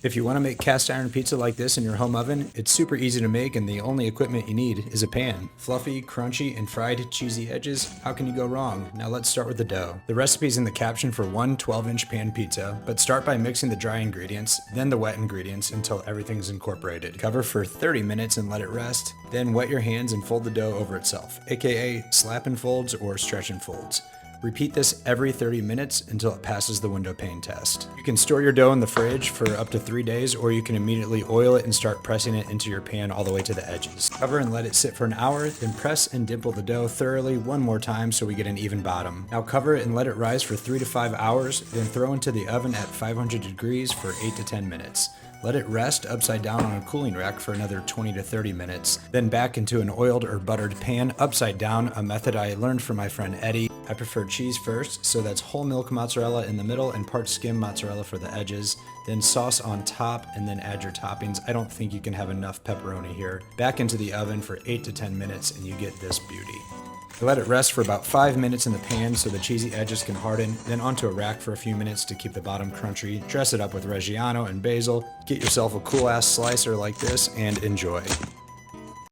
If you want to make cast iron pizza like this in your home oven, it's super easy to make and the only equipment you need is a pan. Fluffy, crunchy, and fried cheesy edges, how can you go wrong? Now let's start with the dough. The recipe's in the caption for one 12-inch pan pizza, but start by mixing the dry ingredients, then the wet ingredients until everything's incorporated. Cover for 30 minutes and let it rest, then wet your hands and fold the dough over itself, aka slap and folds or stretch and folds. Repeat this every 30 minutes until it passes the window pane test. You can store your dough in the fridge for up to 3 days, or you can immediately oil it and start pressing it into your pan all the way to the edges. Cover and let it sit for an hour, then press and dimple the dough thoroughly one more time so we get an even bottom. Now cover it and let it rise for 3 to 5 hours, then throw into the oven at 500 degrees for 8 to 10 minutes. Let it rest upside down on a cooling rack for another 20 to 30 minutes, then back into an oiled or buttered pan upside down, a method I learned from my friend Eddie. I prefer cheese first, so that's whole milk mozzarella in the middle and part skim mozzarella for the edges, then sauce on top, and then add your toppings. I don't think you can have enough pepperoni here. Back into the oven for 8 to 10 minutes and you get this beauty. Let it rest for about 5 minutes in the pan so the cheesy edges can harden, then onto a rack for a few minutes to keep the bottom crunchy. Dress it up with Reggiano and basil, get yourself a cool ass slicer like this, and enjoy.